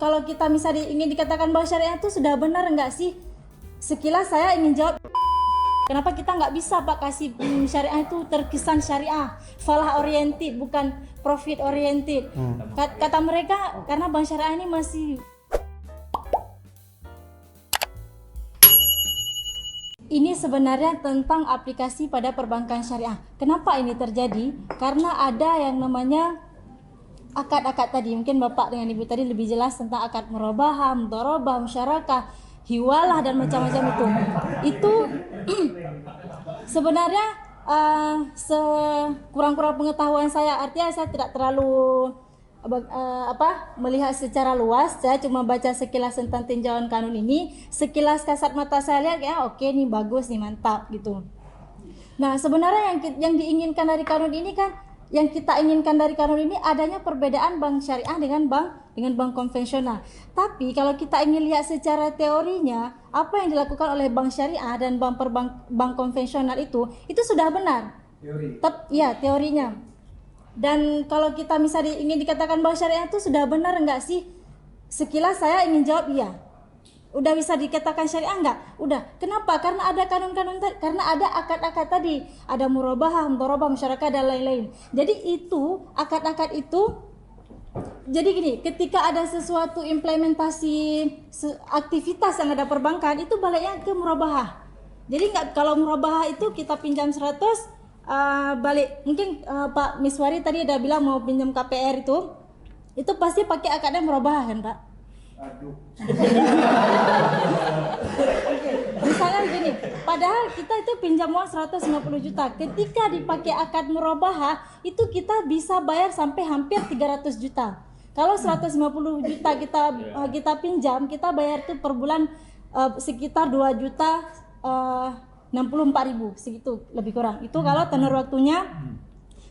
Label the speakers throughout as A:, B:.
A: kalau kita misalnya ingin dikatakan bank syariah itu sudah benar enggak sih? Sekilas saya ingin jawab, kenapa kita nggak bisa Pak kasih syariah itu terkesan syariah, falah oriented bukan profit oriented. Kata mereka karena bank syariah ini masih ini sebenarnya tentang aplikasi pada perbankan syariah. Kenapa ini terjadi? Karena ada yang namanya akad-akad tadi. Mungkin Bapak dengan Ibu tadi lebih jelas tentang akad murabahah, mudharabah, musyarakah, hiwalah dan macam-macam itu. Itu sebenarnya sekurang-kurang pengetahuan saya, artinya saya tidak terlalu melihat secara luas. Saya cuma baca sekilas tentang tinjauan kanun ini. Sekilas kasat mata saya lihat ya oke nih bagus nih mantap gitu. Nah sebenarnya yang diinginkan dari kanun ini kan, yang kita inginkan dari kanun ini adanya perbedaan bank syariah dengan bank konvensional. Tapi kalau kita ingin lihat secara teorinya, apa yang dilakukan oleh bank syariah dan bank konvensional itu sudah benar. Teorinya. Dan kalau kita misalnya ingin dikatakan bank syariah itu sudah benar enggak sih? Sekilas saya ingin jawab iya. Udah bisa dikatakan syariah enggak? Udah. Kenapa? Karena ada kanun-kanun tadi, karena ada akad-akad tadi, ada murabahah, mudharabah, musyarakah dan lain-lain. Jadi itu akad-akad itu, jadi gini, ketika ada sesuatu implementasi aktivitas yang ada perbankan itu baliknya ke murabahah. Jadi enggak, kalau murabahah itu kita pinjam 100 balik. Mungkin Pak Miswari tadi ada bilang mau pinjam KPR itu pasti pakai akadnya murabahah kan Pak? Aduh. Misalnya begini, padahal kita itu pinjam uang 150 juta. Ketika dipakai akad murabahah, itu kita bisa bayar sampai hampir 300 juta. Kalau 150 juta kita pinjam, kita bayar tuh per bulan sekitar 2 juta 64.000 segitu lebih kurang. Itu kalau tenor waktunya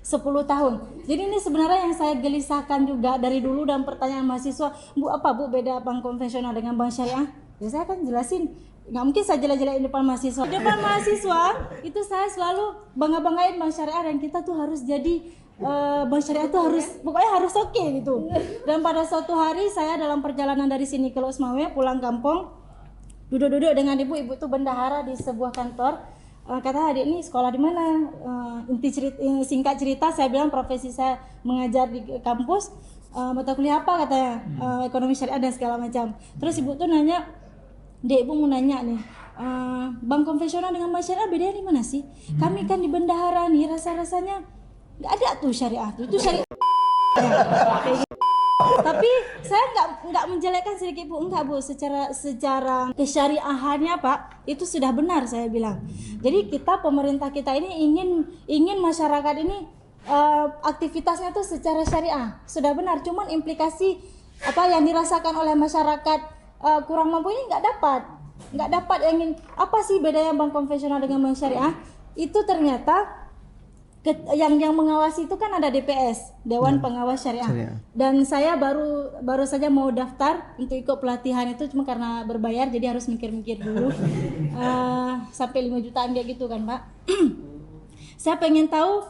A: 10 tahun. Jadi ini sebenarnya yang saya gelisahkan juga dari dulu dan pertanyaan mahasiswa, Bu beda bank konvensional dengan bank syariah? Ya saya kan jelasin, nggak mungkin saya jela-jelain depan mahasiswa. Depan mahasiswa itu saya selalu bangga-banggain bank syariah dan kita tuh harus jadi bank syariah tuh pokoknya harus oke gitu. Dan pada suatu hari saya dalam perjalanan dari sini ke Losmawe pulang kampung, duduk-duduk dengan ibu tuh bendahara di sebuah kantor. Kata adik ini sekolah di mana? Singkat cerita saya bilang profesi saya mengajar di kampus, mata kuliah apa katanya, ekonomi syariah dan segala macam. Terus ibu tuh nanya, Dek, ibu mau nanya nih, bank konvensional dengan bank syariah bedanya di mana sih? Kami kan di bendahara nih rasa-rasanya nggak ada tuh syariah itu syariah. Tapi saya nggak menjelekkan sedikit Bu, enggak Bu, secara kesyariahannya Pak itu sudah benar saya bilang. Jadi pemerintah kita ini ingin masyarakat ini aktivitasnya itu secara syariah sudah benar, cuman implikasi apa yang dirasakan oleh masyarakat kurang mampu ini nggak dapat apa sih bedanya bank konvensional dengan bank syariah? Itu ternyata yang mengawasi itu kan ada DPS, Dewan Pengawas Syariah. Dan saya baru saja mau daftar untuk ikut pelatihan itu, cuma karena berbayar jadi harus mikir-mikir dulu. Sampai 5 jutaan kayak gitu kan Pak. Saya pengen tahu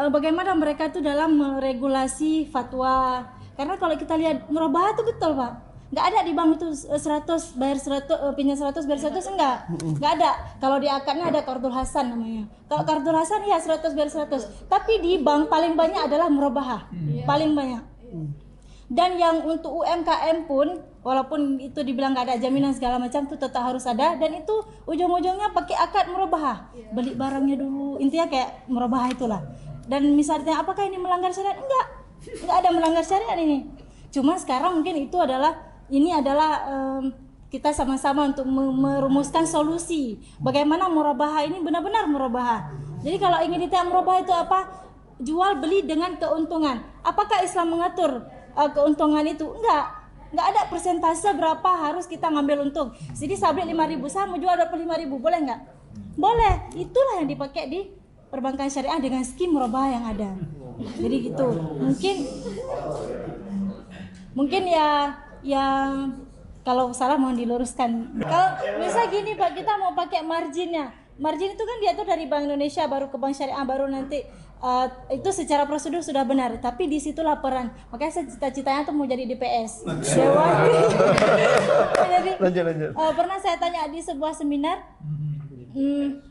A: bagaimana mereka itu dalam meregulasi fatwa. Karena kalau kita lihat murabahah itu betul Pak, nggak ada di bank itu 100 bayar 100 pinjam 100 bayar 100 nggak ada. Kalau di akadnya ada Qardul Hasan namanya. Kalau Qardul Hasan ya 100 bayar 100. Tapi di bank paling banyak adalah murabahah. Paling banyak. Dan yang untuk UMKM pun walaupun itu dibilang nggak ada jaminan segala macam tuh tetap harus ada, dan itu ujung-ujungnya pakai akad murabahah. Beli barangnya dulu. Intinya kayak murabahah itulah. Dan misalnya apakah ini melanggar syariat? Enggak ada melanggar syariat ini. Cuma sekarang mungkin itu adalah kita sama-sama untuk merumuskan solusi bagaimana murabahah ini benar-benar murabahah. Jadi kalau ingin ditanya murabahah itu apa? Jual beli dengan keuntungan. Apakah Islam mengatur keuntungan itu? Enggak ada persentase berapa harus kita ngambil untung. Jadi saya beli 5.000, saya mau jual 25.000, boleh enggak? Boleh. Itulah yang dipakai di perbankan syariah dengan skim murabahah yang ada. Jadi gitu. Mungkin ya kalau salah mohon diluruskan. Kalau misalnya gini Pak, kita mau pakai marginnya. Margin itu kan diatur dari Bank Indonesia baru ke bank syariah baru nanti itu secara prosedur sudah benar. Tapi di situ laporan. Makanya saya cita-citanya tuh mau jadi DPS. Dewan Jadi
B: Lanjut.
A: pernah saya tanya di sebuah seminar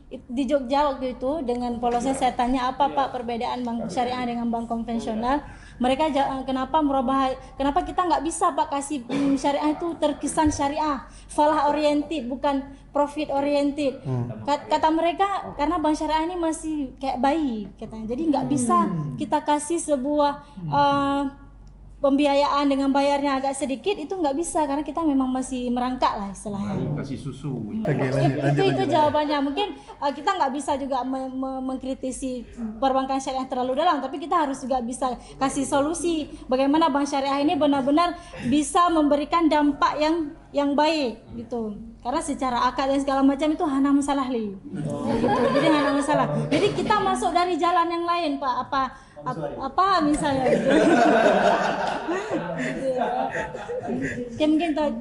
A: di Jogja waktu itu, dengan polosnya saya tanya apa Pak perbedaan bank syariah dengan bank konvensional. Mereka kenapa kita nggak bisa Pak kasih syariah itu terkesan syariah, falah oriented bukan profit oriented. Kata mereka karena bank syariah ini masih kayak bayi katanya, jadi nggak bisa kita kasih sebuah pembiayaan dengan bayarnya agak sedikit, itu nggak bisa karena kita memang masih merangkak lah istilahnya.
C: Kasih susu.
A: Itu jawabannya. Mungkin kita nggak bisa juga mengkritisi perbankan syariah terlalu dalam, tapi kita harus juga bisa kasih solusi bagaimana bank syariah ini benar-benar bisa memberikan dampak yang baik gitu. Karena secara akad dan segala macam itu hana masalah li. Gitu. Jadi hana masalah. Jadi kita masuk dari jalan yang lain Pak, apa misalnya gitu. Ya mungkin tahu.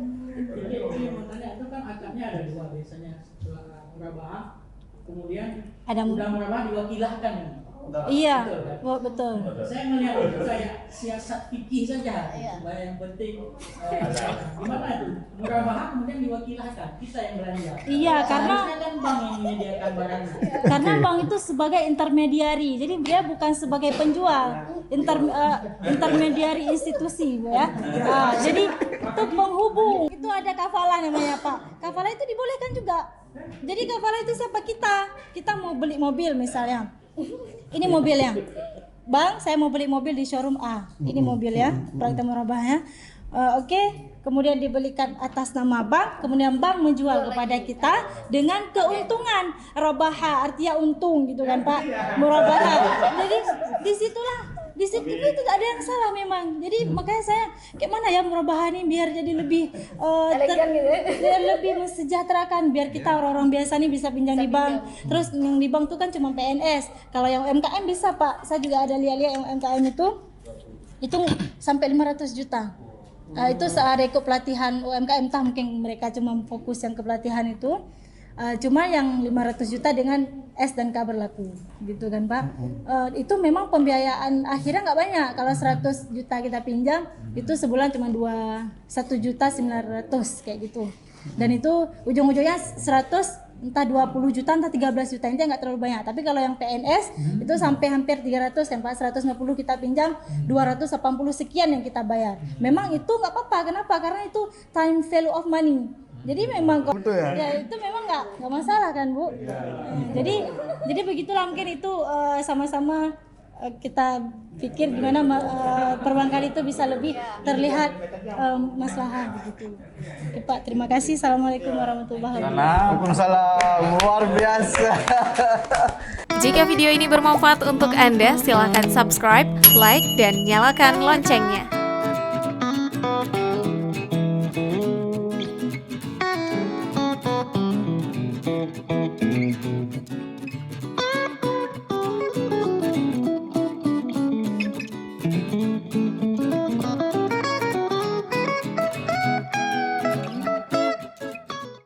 D: Itu kan akadnya ada dua biasanya, murabah, kemudian
A: Ada
D: murabah diwakilahkan.
A: Iya, betul.
D: Saya melihat itu kayak siasat fikih saja, supaya yang penting gimana itu murabah kemudian diwakilahkan kita yang belanja.
A: Iya, karena
D: kan bank yang menyediakan barangnya.
A: Karena bank itu sebagai intermediari, jadi dia bukan sebagai penjual, intermediari institusi, ya. Jadi itu penghubung. Itu ada kafalah namanya Pak. Kafalah itu dibolehkan juga. Jadi kafalah itu siapa kita mau beli mobil misalnya. Ini mobilnya. Bang, saya mau beli mobil di showroom A. Ini mobilnya, praktek murabahnya. Oke. Kemudian dibelikan atas nama bank, kemudian bank menjual kepada kita dengan keuntungan. Rabaha artinya untung gitu kan Pak. Murabaha. Jadi di situ itu gak ada yang salah memang. Jadi makanya saya kayak mana ya murabaha ini biar jadi lebih biar lebih mensejahterakan, biar kita orang-orang biasa nih bisa pinjam di bank. Terus yang di bank tuh kan cuma PNS. Kalau yang UMKM bisa Pak. Saya juga ada lihat-lihat yang UMKM itu sampai 500 juta. Itu seareko pelatihan UMKM, entah mungkin mereka cuma fokus yang ke pelatihan itu. Cuma yang 500 juta dengan S dan K berlaku gitu kan Pak. Itu memang pembiayaan akhirnya nggak banyak. Kalau 100 juta kita pinjam itu sebulan cuma 1.900.000 kayak gitu. Dan itu ujung-ujungnya 100 entah 20 juta entah 13 juta, ini nggak terlalu banyak. Tapi kalau yang PNS itu sampai hampir 300 kan Pak, 150 kita pinjam, 280 sekian yang kita bayar. Memang itu nggak apa-apa. Kenapa? Karena itu time value of money. Jadi memang
B: Betul ya?
A: itu memang nggak masalah kan Bu. Jadi begitulah mungkin itu sama-sama kita pikir gimana perbankan itu bisa lebih terlihat maslahat begitu. Oke, Pak, terima kasih. Assalamualaikum warahmatullahi wabarakatuh.
B: Waalaikumsalam, luar biasa.
E: Jika video ini bermanfaat untuk Anda, silakan subscribe, like, dan nyalakan loncengnya.